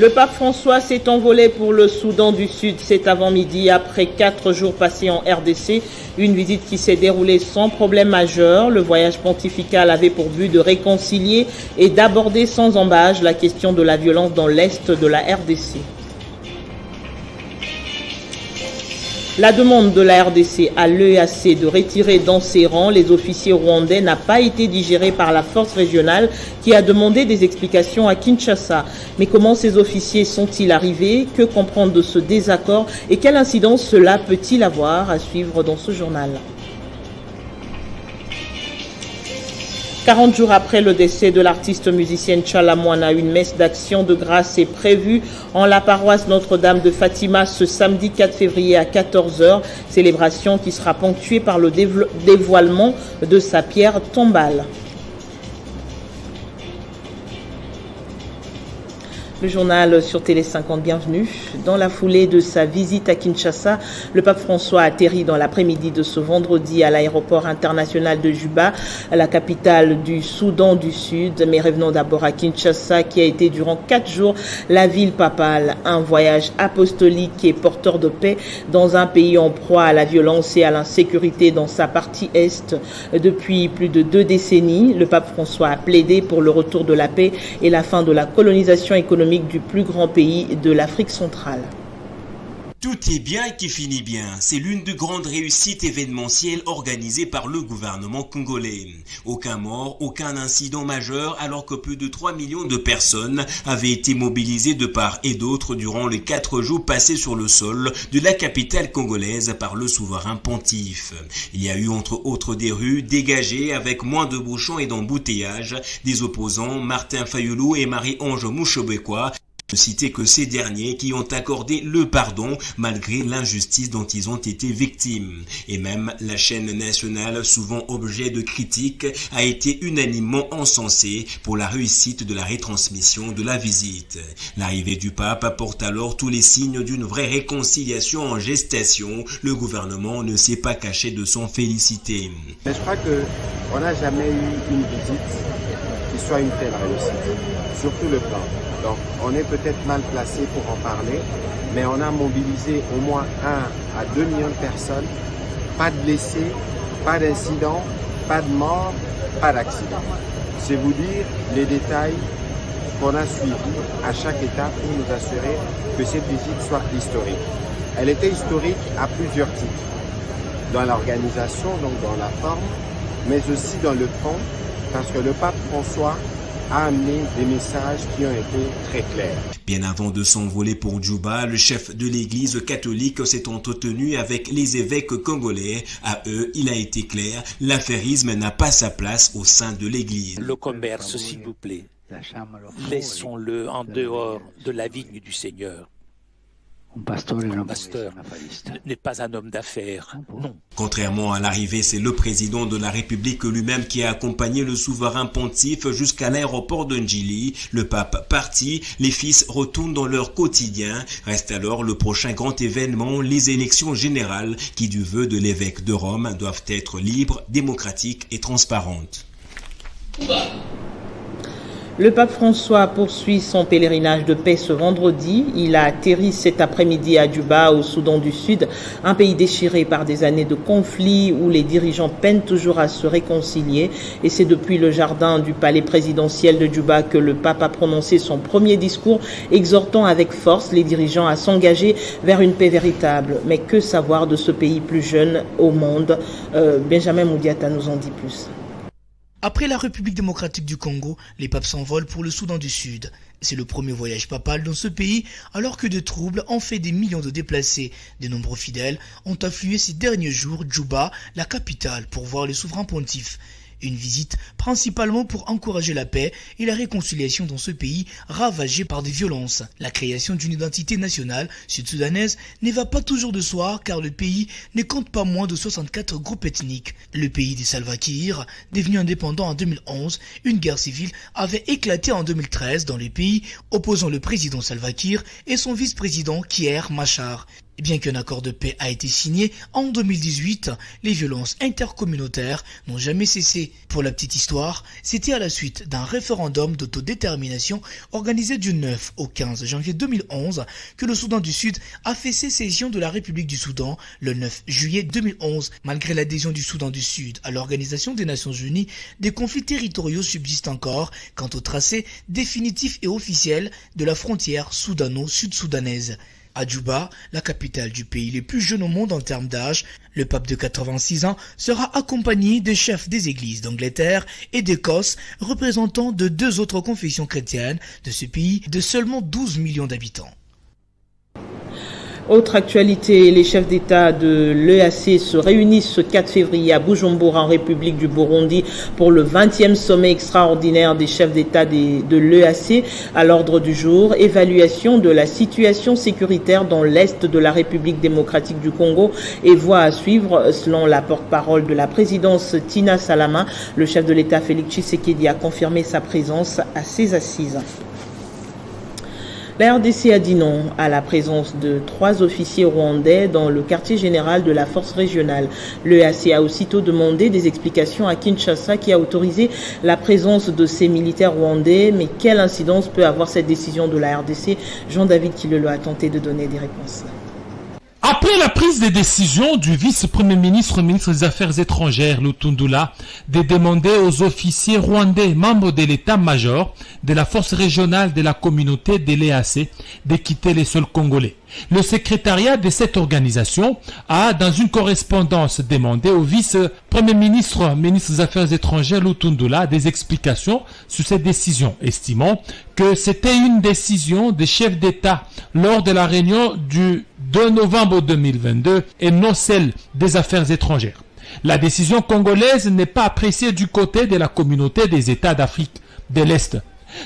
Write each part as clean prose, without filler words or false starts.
Le pape François s'est envolé pour le Soudan du Sud cet avant-midi après 4 jours passés en RDC. Une visite qui s'est déroulée sans problème majeur. Le voyage pontifical avait pour but de réconcilier et d'aborder sans embâche la question de la violence dans l'est de la RDC. La demande de la RDC à l'EAC de retirer dans ses rangs les officiers rwandais n'a pas été digérée par la force régionale qui a demandé des explications à Kinshasa. Mais comment ces officiers sont-ils arrivés? Que comprendre de ce désaccord? Et quelle incidence cela peut-il avoir? À suivre dans ce journal. 40 jours après le décès de l'artiste musicienne Tchala Moana, une messe d'action de grâce est prévue en la paroisse Notre-Dame de Fatima ce samedi 4 février à 14h. Célébration qui sera ponctuée par le dévoilement de sa pierre tombale. Le journal sur Télé 50, bienvenue. Dans la foulée de sa visite à Kinshasa, le pape François atterrit dans l'après-midi de ce vendredi à l'aéroport international de Juba, la capitale du Soudan du Sud. Mais revenons d'abord à Kinshasa, qui a été durant 4 jours la ville papale. Un voyage apostolique et porteur de paix dans un pays en proie à la violence et à l'insécurité dans sa partie est. Depuis plus de 2 décennies, le pape François a plaidé pour le retour de la paix et la fin de la colonisation économique du plus grand pays de l'Afrique centrale. Tout est bien qui finit bien. C'est l'une des grandes réussites événementielles organisées par le gouvernement congolais. Aucun mort, aucun incident majeur, alors que plus de 3 millions de personnes avaient été mobilisées de part et d'autre durant les 4 jours passés sur le sol de la capitale congolaise par le souverain pontife. Il y a eu entre autres des rues dégagées avec moins de bouchons et d'embouteillages. Des opposants, Martin Fayulu et Marie-Ange Mouchobekwa, ne citer que ces derniers qui ont accordé le pardon malgré l'injustice dont ils ont été victimes. Et même la chaîne nationale, souvent objet de critiques, a été unanimement encensée pour la réussite de la retransmission de la visite. L'arrivée du pape apporte alors tous les signes d'une vraie réconciliation en gestation. Le gouvernement ne s'est pas caché de s'en féliciter. Mais je crois qu'on n'a jamais eu une visite qui soit une telle réussite, surtout le plan. Donc, on est peut-être mal placé pour en parler, mais on a mobilisé au moins 1 à 2 millions de personnes, pas de blessés, pas d'incidents, pas de morts, pas d'accidents. C'est vous dire les détails qu'on a suivis à chaque étape pour nous assurer que cette visite soit historique. Elle était historique à plusieurs titres, dans l'organisation, donc dans la forme, mais aussi dans le fond, parce que le pape François a amené des messages qui ont été très clairs. Bien avant de s'envoler pour Djouba, le chef de l'église catholique s'est entretenu avec les évêques congolais. À eux, il a été clair, l'affairisme n'a pas sa place au sein de l'église. Le commerce, s'il vous plaît, laissons-le en dehors de la vigne du Seigneur. Un pasteur n'est pas un homme d'affaires, non. Contrairement à l'arrivée, c'est le président de la République lui-même qui a accompagné le souverain pontife jusqu'à l'aéroport de Njili. Le pape parti, les fils retournent dans leur quotidien. Reste alors le prochain grand événement, les élections générales qui, du vœu de l'évêque de Rome, doivent être libres, démocratiques et transparentes. Le pape François poursuit son pèlerinage de paix ce vendredi. Il a atterri cet après-midi à Djouba, au Soudan du Sud, un pays déchiré par des années de conflits où les dirigeants peinent toujours à se réconcilier. Et c'est depuis le jardin du palais présidentiel de Djouba que le pape a prononcé son premier discours, exhortant avec force les dirigeants à s'engager vers une paix véritable. Mais que savoir de ce pays plus jeune au monde? Benjamin Moudiata nous en dit plus. Après la République démocratique du Congo, les papes s'envolent pour le Soudan du Sud. C'est le premier voyage papal dans ce pays, alors que de troubles ont fait des millions de déplacés. De nombreux fidèles ont afflué ces derniers jours Djouba, la capitale, pour voir le souverain pontife. Une visite principalement pour encourager la paix et la réconciliation dans ce pays ravagé par des violences. La création d'une identité nationale sud-soudanaise ne va pas toujours de soi car le pays ne compte pas moins de 64 groupes ethniques. Le pays des Salva Kiir, devenu indépendant en 2011, une guerre civile avait éclaté en 2013 dans le pays, opposant le président Salva Kiir et son vice-président Kiir Machar. Bien qu'un accord de paix a été signé en 2018, les violences intercommunautaires n'ont jamais cessé. Pour la petite histoire, c'était à la suite d'un référendum d'autodétermination organisé du 9 au 15 janvier 2011 que le Soudan du Sud a fait sécession de la République du Soudan le 9 juillet 2011. Malgré l'adhésion du Soudan du Sud à l'Organisation des Nations Unies, des conflits territoriaux subsistent encore quant au tracé définitif et officiel de la frontière soudano-sud-soudanaise. À Djouba, la capitale du pays le plus jeune au monde en termes d'âge, le pape de 86 ans sera accompagné des chefs des églises d'Angleterre et d'Écosse, représentants de 2 autres confessions chrétiennes de ce pays de seulement 12 millions d'habitants. Autre actualité, les chefs d'État de l'EAC se réunissent ce 4 février à Bujumbura en République du Burundi pour le 20e sommet extraordinaire des chefs d'État de l'EAC. À l'ordre du jour, évaluation de la situation sécuritaire dans l'Est de la République démocratique du Congo et voie à suivre selon la porte-parole de la présidence Tina Salama. Le chef de l'État Félix Tshisekedi a confirmé sa présence à ces assises. La RDC a dit non à la présence de 3 officiers rwandais dans le quartier général de la force régionale. L'EAC a aussitôt demandé des explications à Kinshasa qui a autorisé la présence de ces militaires rwandais. Mais quelle incidence peut avoir cette décision de la RDC? Jean-David Kilolo a tenté de donner des réponses. Après la prise de décision du vice-premier ministre, ministre des Affaires étrangères, Lutundula, de demander aux officiers rwandais, membres de l'état-major de la force régionale de la communauté de l'EAC, de quitter les sols congolais. Le secrétariat de cette organisation a, dans une correspondance, demandé au vice-premier ministre, ministre des Affaires étrangères, Lutundula, des explications sur cette décision, estimant que c'était une décision des chefs d'État lors de la réunion du 2 novembre 2022 et non celle des affaires étrangères. La décision congolaise n'est pas appréciée du côté de la communauté des États d'Afrique de l'Est,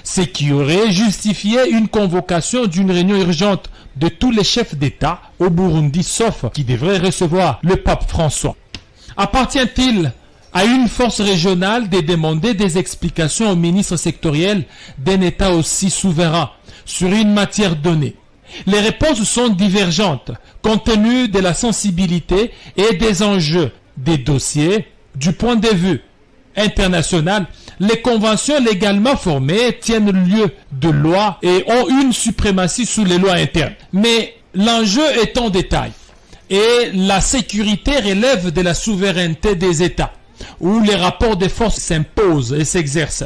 ce qui aurait justifié une convocation d'une réunion urgente de tous les chefs d'État au Burundi, sauf qui devrait recevoir le pape François. Appartient-il à une force régionale de demander des explications au ministre sectoriel d'un État aussi souverain sur une matière donnée? Les réponses sont divergentes, compte tenu de la sensibilité et des enjeux des dossiers. Du point de vue international, les conventions légalement formées tiennent lieu de loi et ont une suprématie sous les lois internes. Mais l'enjeu est en détail et la sécurité relève de la souveraineté des États, où les rapports de force s'imposent et s'exercent.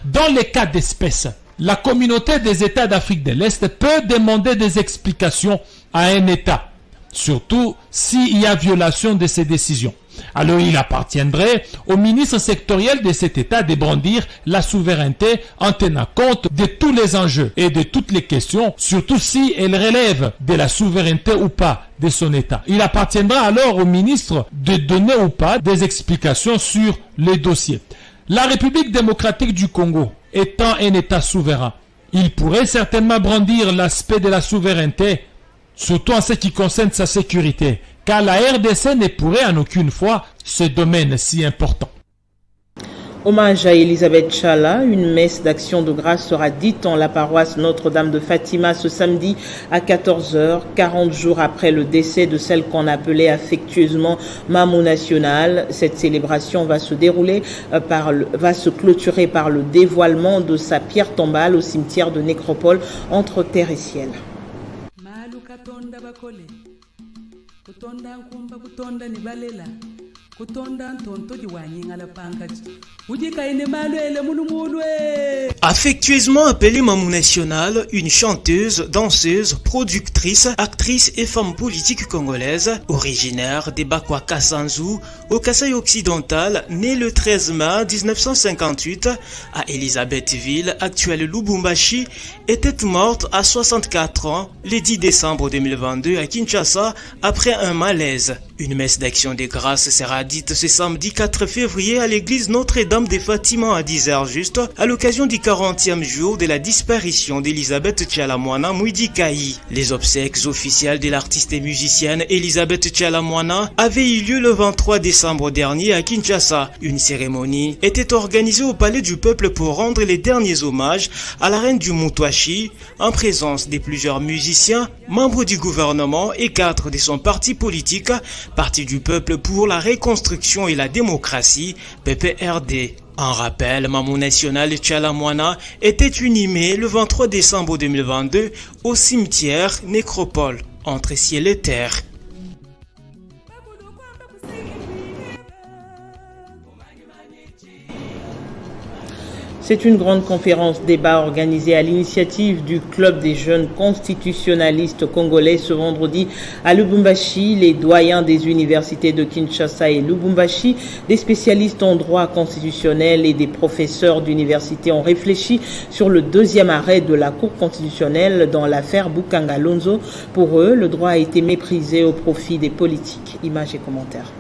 Dans les cas d'espèce, la communauté des États d'Afrique de l'Est peut demander des explications à un État, surtout s'il y a violation de ses décisions. Alors il appartiendrait au ministre sectoriel de cet État de brandir la souveraineté en tenant compte de tous les enjeux et de toutes les questions, surtout si elles relèvent de la souveraineté ou pas de son État. Il appartiendra alors au ministre de donner ou pas des explications sur les dossiers. La République démocratique du Congo étant un État souverain, il pourrait certainement brandir l'aspect de la souveraineté, surtout en ce qui concerne sa sécurité, car la RDC ne pourrait en aucune fois ce domaine si important. Hommage à Elisabeth Chala, une messe d'action de grâce sera dite en la paroisse Notre-Dame de Fatima ce samedi à 14h, 40 jours après le décès de celle qu'on appelait affectueusement Mamou National. Cette célébration va se clôturer par le dévoilement de sa pierre tombale au cimetière de Nécropole entre terre et ciel. Affectueusement appelée Mamou National, une chanteuse, danseuse, productrice, actrice et femme politique congolaise, originaire des Bakwa Kassanzu, au Kasaï occidental, née le 13 mai 1958 à Elisabethville, actuelle Lubumbashi, était morte à 64 ans le 10 décembre 2022 à Kinshasa après un malaise. Une messe d'action des grâces sera dite ce samedi 4 février à l'église Notre-Dame des Fatima à 10h juste, à l'occasion du 40e jour de la disparition d'Elisabeth Tchalamwana Mouidikaï. Les obsèques officielles de l'artiste et musicienne Elisabeth Tchalamwana avaient eu lieu le 23 décembre dernier à Kinshasa. Une cérémonie était organisée au Palais du Peuple pour rendre les derniers hommages à la reine du Moutouachi, en présence de plusieurs musiciens, membres du gouvernement et cadres de son parti politique, Parti du Peuple pour la Reconstruction et la Démocratie, PPRD. En rappel, Mamou National Tchalamwana était inhumé le 23 décembre 2022 au cimetière Nécropole, entre ciel et terre. C'est une grande conférence débat organisée à l'initiative du Club des jeunes constitutionnalistes congolais ce vendredi à Lubumbashi. Les doyens des universités de Kinshasa et Lubumbashi, des spécialistes en droit constitutionnel et des professeurs d'université ont réfléchi sur le deuxième arrêt de la Cour constitutionnelle dans l'affaire Bukanga Lonzo. Pour eux, le droit a été méprisé au profit des politiques. Images et commentaires.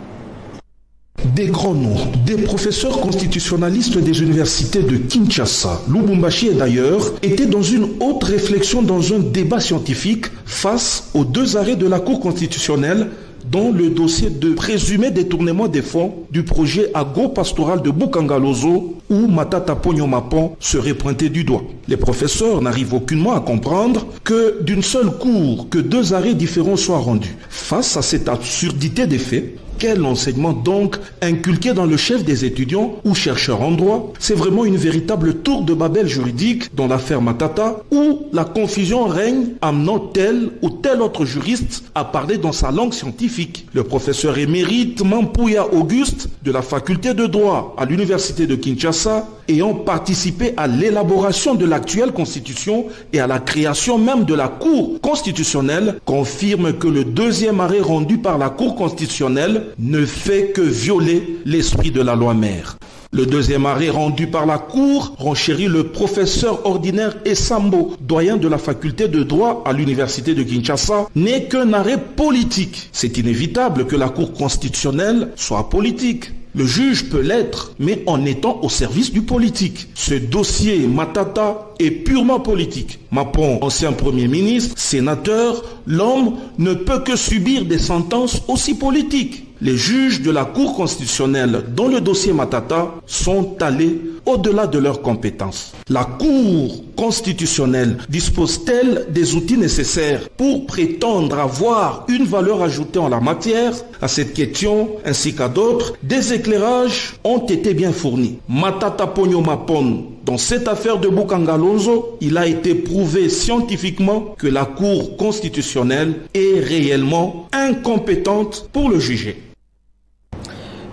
Des grands noms, des professeurs constitutionnalistes des universités de Kinshasa, Lubumbashi et d'ailleurs, étaient dans une haute réflexion dans un débat scientifique face aux deux arrêts de la Cour constitutionnelle dans le dossier de présumé détournement des fonds du projet agro-pastoral de Bukanga Lonzo où Matata Ponyo Mapon serait pointé du doigt. Les professeurs n'arrivent aucunement à comprendre que d'une seule cour, que deux arrêts différents soient rendus. Face à cette absurdité des faits, quel enseignement donc inculqué dans le chef des étudiants ou chercheurs en droit? C'est vraiment une véritable tour de Babel juridique dans l'affaire Matata où la confusion règne amenant tel ou tel autre juriste à parler dans sa langue scientifique. Le professeur émérite Mampouya Auguste de la faculté de droit à l'université de Kinshasa, ayant participé à l'élaboration de l'actuelle constitution et à la création même de la Cour constitutionnelle, confirme que le deuxième arrêt rendu par la Cour constitutionnelle ne fait que violer l'esprit de la loi mère. Le deuxième arrêt rendu par la Cour renchérit le professeur ordinaire Essambo, doyen de la faculté de droit à l'université de Kinshasa, n'est qu'un arrêt politique. C'est inévitable que la Cour constitutionnelle soit politique. Le juge peut l'être, mais en étant au service du politique. Ce dossier Matata est purement politique. Mapon, ancien Premier ministre, sénateur, l'homme ne peut que subir des sentences aussi politiques. Les juges de la Cour constitutionnelle dans le dossier Matata sont allés au-delà de leurs compétences. La Cour constitutionnelle dispose-t-elle des outils nécessaires pour prétendre avoir une valeur ajoutée en la matière? À cette question, ainsi qu'à d'autres, des éclairages ont été bien fournis. Matata Ponyo Mapon, dans cette affaire de Bukanga Lonzo, il a été prouvé scientifiquement que la Cour constitutionnelle est réellement incompétente pour le juger.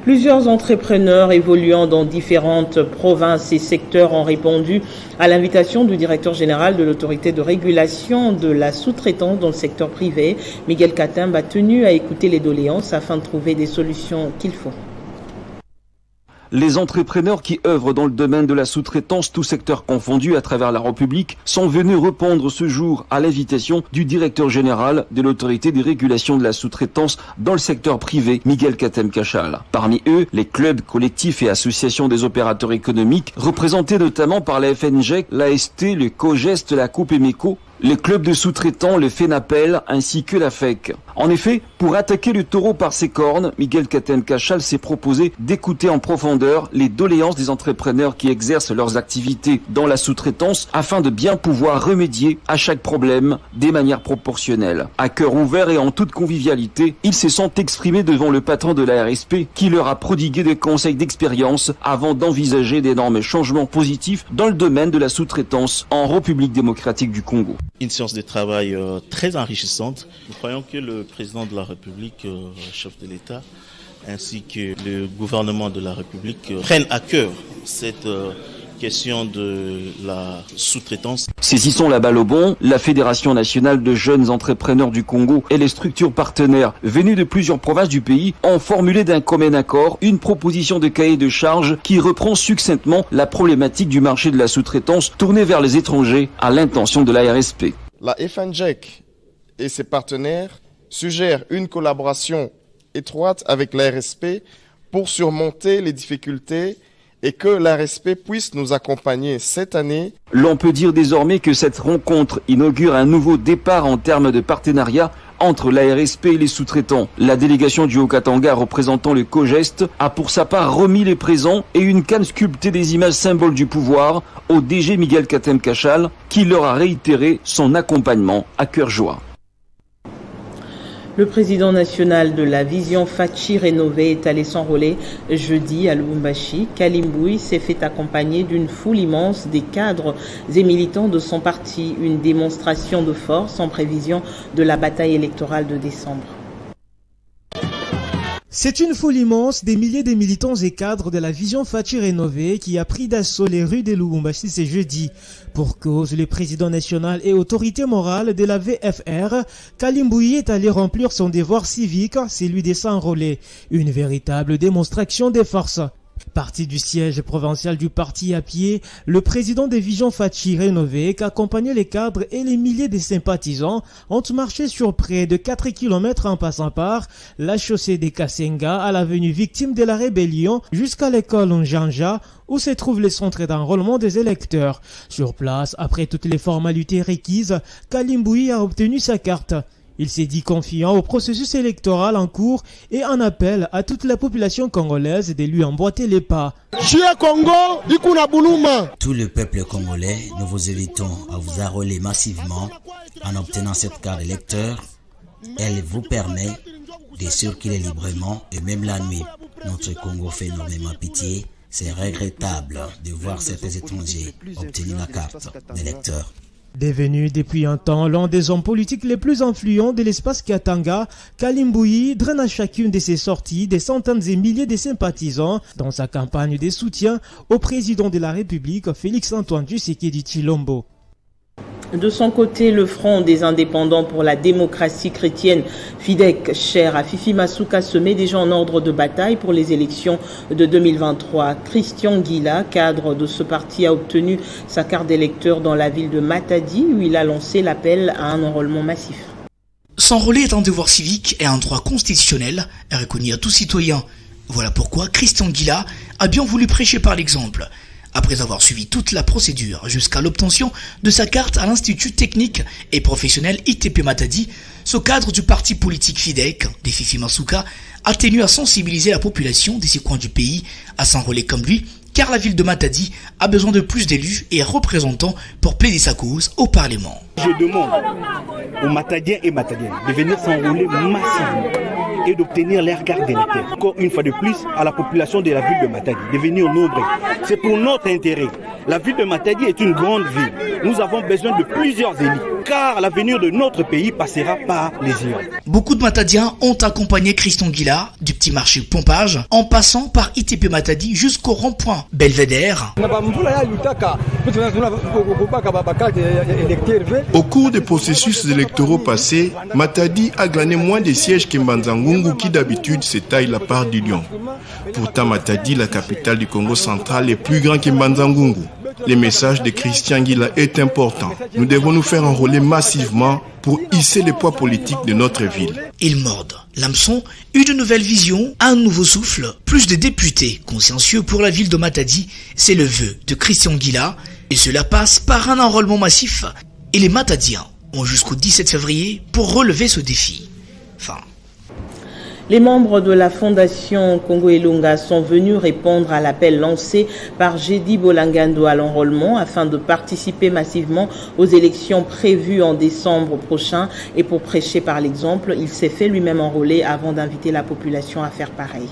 Plusieurs entrepreneurs évoluant dans différentes provinces et secteurs ont répondu à l'invitation du directeur général de l'autorité de régulation de la sous-traitance dans le secteur privé. Miguel Katimba a tenu à écouter les doléances afin de trouver des solutions qu'il faut. Les entrepreneurs qui œuvrent dans le domaine de la sous-traitance, tout secteur confondu à travers la République, sont venus répondre ce jour à l'invitation du directeur général de l'autorité de régulation de la sous-traitance dans le secteur privé, Miguel Katem-Kachal. Parmi eux, les clubs, collectifs et associations des opérateurs économiques, représentés notamment par la FNGEC, l'AST, le COGEST, la Coupe Emeco, les clubs de sous-traitants, le FENAPEL, ainsi que la FEC. En effet, pour attaquer le taureau par ses cornes, Miguel Katem-Kachal s'est proposé d'écouter en profondeur les doléances des entrepreneurs qui exercent leurs activités dans la sous-traitance afin de bien pouvoir remédier à chaque problème des manières proportionnelles. À cœur ouvert et en toute convivialité, ils se sont exprimés devant le patron de la RSP qui leur a prodigué des conseils d'expérience avant d'envisager d'énormes changements positifs dans le domaine de la sous-traitance en République démocratique du Congo. Une séance de travail très enrichissante. Nous croyons que le président de la République, chef de l'État, ainsi que le gouvernement de la République prennent à cœur cette question de la sous-traitance. Saisissons la balle au bon, la Fédération nationale de jeunes entrepreneurs du Congo et les structures partenaires venues de plusieurs provinces du pays ont formulé d'un commun accord une proposition de cahier de charges qui reprend succinctement la problématique du marché de la sous-traitance tournée vers les étrangers à l'intention de la RSP. La FNGEC et ses partenaires suggèrent une collaboration étroite avec l'ARSP pour surmonter les difficultés et que l'ARSP puisse nous accompagner cette année. L'on peut dire désormais que cette rencontre inaugure un nouveau départ en termes de partenariat entre l'ARSP et les sous-traitants. La délégation du Haut-Katanga représentant le COGEST a pour sa part remis les présents et une canne sculptée des images symboles du pouvoir au DG Miguel Katem Kachal qui leur a réitéré son accompagnement à cœur joie. Le président national de la Vision Fachi rénovée est allé s'enrôler jeudi à Lubumbashi. Kalimbouyi s'est fait accompagner d'une foule immense des cadres et militants de son parti, une démonstration de force en prévision de la bataille électorale de décembre. C'est une foule immense des milliers de militants et cadres de la Vision Fachi rénovée qui a pris d'assaut les rues de Lubumbashi ce jeudi. Pour cause, le président national et autorité morale de la VFR, Kalimbouyi est allé remplir son devoir civique, celui de s'enrôler. Une véritable démonstration des forces. Parti du siège provincial du parti à pied, le président des Vision Fachi rénové, qui accompagnait les cadres et les milliers de sympathisants, ont marché sur près de 4 km en passant par la chaussée des Kasenga à l'avenue victime de la rébellion jusqu'à l'école Njanja, où se trouve le centre d'enrôlement des électeurs. Sur place, après toutes les formalités requises, Kalimbouyi a obtenu sa carte. Il s'est dit confiant au processus électoral en cours et en appel à toute la population congolaise de lui emboîter les pas. Tout le peuple congolais, nous vous invitons à vous enrôler massivement en obtenant cette carte d'électeur. Elle vous permet de circuler librement et même la nuit. Notre Congo fait énormément pitié. C'est regrettable de voir certains étrangers obtenir la carte d'électeur. Devenu depuis un temps l'un des hommes politiques les plus influents de l'espace Katanga, Kalimbouyi draine à chacune de ses sorties des centaines et milliers de sympathisants dans sa campagne de soutien au président de la République, Félix-Antoine Tshisekedi Tshilombo. De son côté, le Front des indépendants pour la démocratie chrétienne, FIDEC, cher à Fifi Masuka, se met déjà en ordre de bataille pour les élections de 2023. Christian Guila, cadre de ce parti, a obtenu sa carte d'électeur dans la ville de Matadi, où il a lancé l'appel à un enrôlement massif. S'enrôler est un devoir civique et un droit constitutionnel reconnu à tout citoyen. Voilà pourquoi Christian Guila a bien voulu prêcher par l'exemple. Après avoir suivi toute la procédure jusqu'à l'obtention de sa carte à l'Institut technique et professionnel ITP Matadi, ce cadre du parti politique FIDEC, des Fifi Masuka, a tenu à sensibiliser la population de ces coins du pays à s'enrôler comme lui, car la ville de Matadi a besoin de plus d'élus et représentants pour plaider sa cause au Parlement. Je demande aux Matadiens et Matadiennes de venir s'enrôler massivement et d'obtenir leur carte d'électeur. Encore une fois de plus, à la population de la ville de Matadi, de venir nombreux. C'est pour notre intérêt. La ville de Matadi est une grande ville. Nous avons besoin de plusieurs élus, car l'avenir de notre pays passera par les élus. Beaucoup de Matadiens ont accompagné Christian Guila du petit marché Pompage, en passant par ITP Matadi jusqu'au rond-point Belvédère. Au cours des processus électoraux passés, Matadi a glané moins de sièges que Mbanza-Ngungu qui d'habitude s'étaille la part du lion. Pourtant Matadi, la capitale du Congo central, est plus grand que Mbanza-Ngungu. Le message de Christian Guila est important. Nous devons nous faire enrôler massivement pour hisser les poids politiques de notre ville. Ils mordent l'hameçon, une nouvelle vision, un nouveau souffle, plus de députés consciencieux pour la ville de Matadi, c'est le vœu de Christian Guila, et cela passe par un enrôlement massif, et les Matadiens ont jusqu'au 17 février pour relever ce défi. Les membres de la Fondation Congo Ilunga sont venus répondre à l'appel lancé par Jedi Bolangando à l'enrôlement afin de participer massivement aux élections prévues en décembre prochain. Et pour prêcher par l'exemple, il s'est fait lui-même enrôler avant d'inviter la population à faire pareil.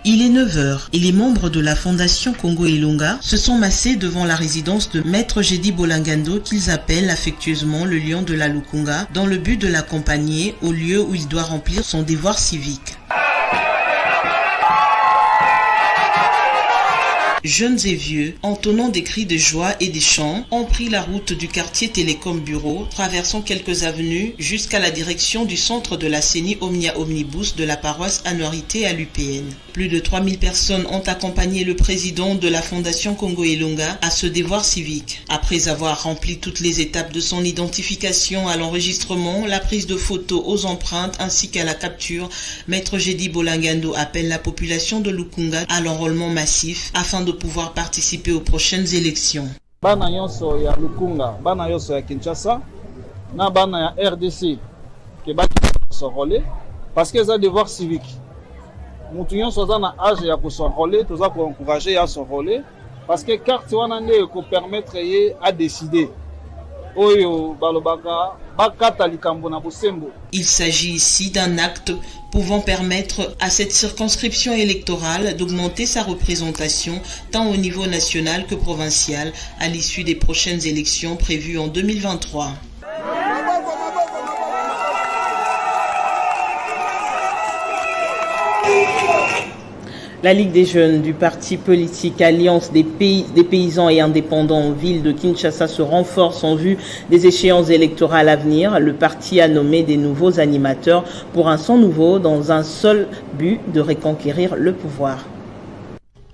Il est 9h et les membres de la Fondation Congo Ilunga se sont massés devant la résidence de Maître Jedi Bolangando qu'ils appellent affectueusement le lion de la Lukunga dans le but de l'accompagner au lieu où il doit remplir son devoir civique. jeunes et vieux, entonnant des cris de joie et des chants, ont pris la route du quartier Télécom Bureau, traversant quelques avenues jusqu'à la direction du centre de la CENI Omnia Omnibus de la paroisse Annuarité à l'UPN. Plus de 3000 personnes ont accompagné le président de la Fondation Congo Ilunga à ce devoir civique. Après avoir rempli toutes les étapes de son identification à l'enregistrement, la prise de photos aux empreintes ainsi qu'à la capture, Maître Jedi Bolangando appelle la population de Lukunga à l'enrôlement massif afin de pouvoir participer aux prochaines élections. Bana yonso ya Lukunga, bana yonso ya Kinshasa, na bana ya RDC ke baki s'enrôler parce que ça devoir civique. Mutu yonso za na âge ya ko s'enrôler, toza ko encourager à s'enrôler parce que carte wana nde ko permettre ye à décider. Il s'agit ici d'un acte pouvant permettre à cette circonscription électorale d'augmenter sa représentation tant au niveau national que provincial à l'issue des prochaines élections prévues en 2023. La Ligue des jeunes du parti politique Alliance des paysans et indépendants en ville de Kinshasa se renforce en vue des échéances électorales à venir. Le parti a nommé des nouveaux animateurs pour un sang nouveau dans un seul but de reconquérir le pouvoir.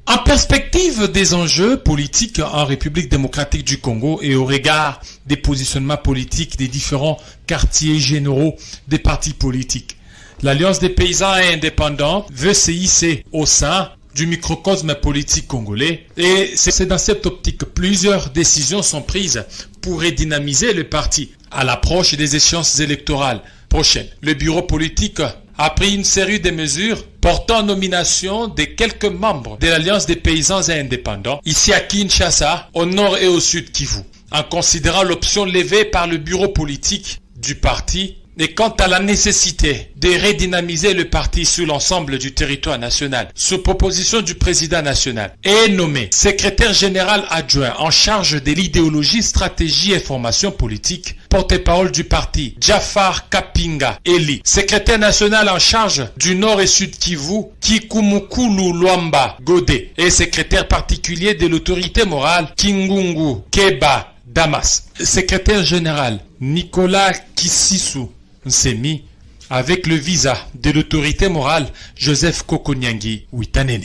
En perspective des enjeux politiques en République démocratique du Congo et au regard des positionnements politiques des différents quartiers généraux des partis politiques, l'Alliance des paysans et indépendants veut se hisser au sein du microcosme politique congolais et c'est dans cette optique que plusieurs décisions sont prises pour redynamiser le parti à l'approche des échéances électorales prochaines. Le bureau politique a pris une série de mesures portant nomination de quelques membres de l'Alliance des paysans et indépendants ici à Kinshasa, au nord et au sud Kivu, en considérant l'option levée par le bureau politique du parti. Et quant à la nécessité de redynamiser le parti sur l'ensemble du territoire national, sous proposition du président national, est nommé secrétaire général adjoint en charge de l'idéologie, stratégie et formation politique, porte-parole du parti, Jafar Kapinga Eli, secrétaire national en charge du Nord et Sud Kivu, Kikumukulu Luamba Godé, et secrétaire particulier de l'autorité morale, Kingungu Keba Damas, secrétaire général, Nicolas Kississou Nsemi, avec le visa de l'autorité morale Joseph Kokonyangi Witanene.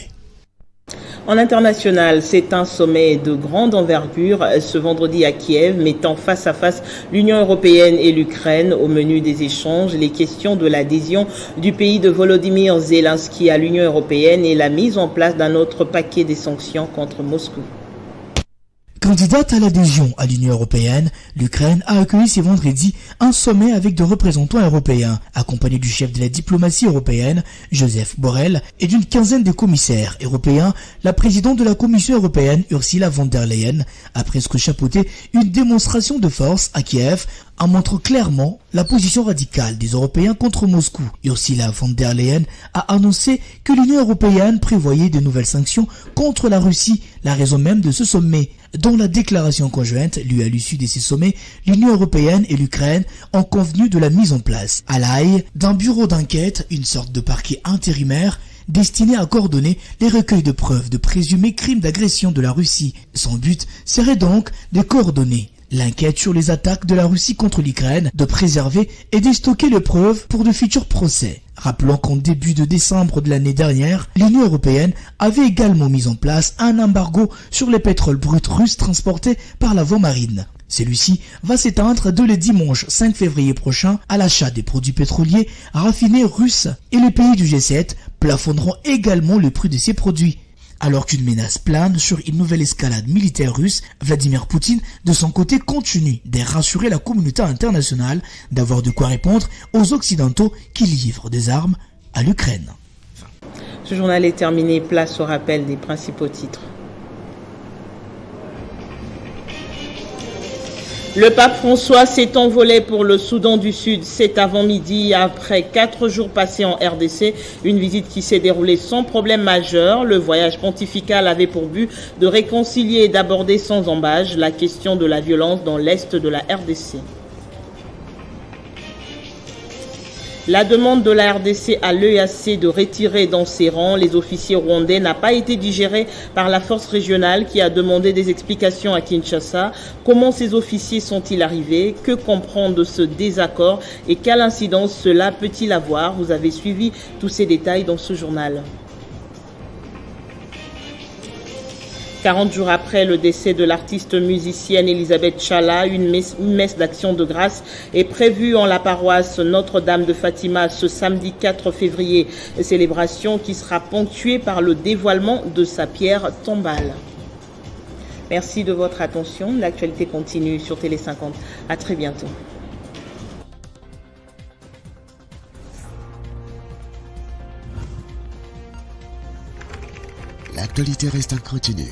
En international, c'est un sommet de grande envergure ce vendredi à Kiev, mettant face à face l'Union européenne et l'Ukraine. Au menu des échanges, les questions de l'adhésion du pays de Volodymyr Zelensky à l'Union européenne et la mise en place d'un autre paquet de sanctions contre Moscou. Candidate à l'adhésion à l'Union européenne, l'Ukraine a accueilli ce vendredi un sommet avec des représentants européens, accompagnés du chef de la diplomatie européenne, Joseph Borrell, et d'une quinzaine de commissaires européens. La présidente de la Commission européenne, Ursula von der Leyen, a presque chapeauté une démonstration de force à Kiev en montrant clairement la position radicale des Européens contre Moscou. Ursula von der Leyen a annoncé que l'Union européenne prévoyait de nouvelles sanctions contre la Russie, la raison même de ce sommet. Dans la déclaration conjointe lue à l'issue de ces sommets, l'Union européenne et l'Ukraine ont convenu de la mise en place, à La Haye, d'un bureau d'enquête, une sorte de parquet intérimaire, destiné à coordonner les recueils de preuves de présumés crimes d'agression de la Russie. Son but serait donc de coordonner l'enquête sur les attaques de la Russie contre l'Ukraine, de préserver et de stocker les preuves pour de futurs procès. Rappelons qu'en début de décembre de l'année dernière, l'Union européenne avait également mis en place un embargo sur les pétroles bruts russes transportés par la voie marine. Celui-ci va s'éteindre dès le dimanche 5 février prochain à l'achat des produits pétroliers raffinés russes et les pays du G7 plafonneront également le prix de ces produits. Alors qu'une menace plane sur une nouvelle escalade militaire russe, Vladimir Poutine, de son côté, continue de rassurer la communauté internationale d'avoir de quoi répondre aux Occidentaux qui livrent des armes à l'Ukraine. Ce journal est terminé. Place au rappel des principaux titres. Le pape François s'est envolé pour le Soudan du Sud cet avant-midi après 4 jours passés en RDC, une visite qui s'est déroulée sans problème majeur. Le voyage pontifical avait pour but de réconcilier et d'aborder sans embâche la question de la violence dans l'est de la RDC. La demande de la RDC à l'EAC de retirer dans ses rangs les officiers rwandais n'a pas été digérée par la force régionale qui a demandé des explications à Kinshasa. Comment ces officiers sont-ils arrivés? Que comprendre de ce désaccord et quelle incidence cela peut-il avoir? Vous avez suivi tous ces détails dans ce journal. 40 jours après le décès de l'artiste musicienne Elisabeth Chala, une messe d'action de grâce est prévue en la paroisse Notre-Dame de Fatima ce samedi 4 février. Célébration qui sera ponctuée par le dévoilement de sa pierre tombale. Merci de votre attention. L'actualité continue sur Télé 50. À très bientôt. L'actualité reste en continu.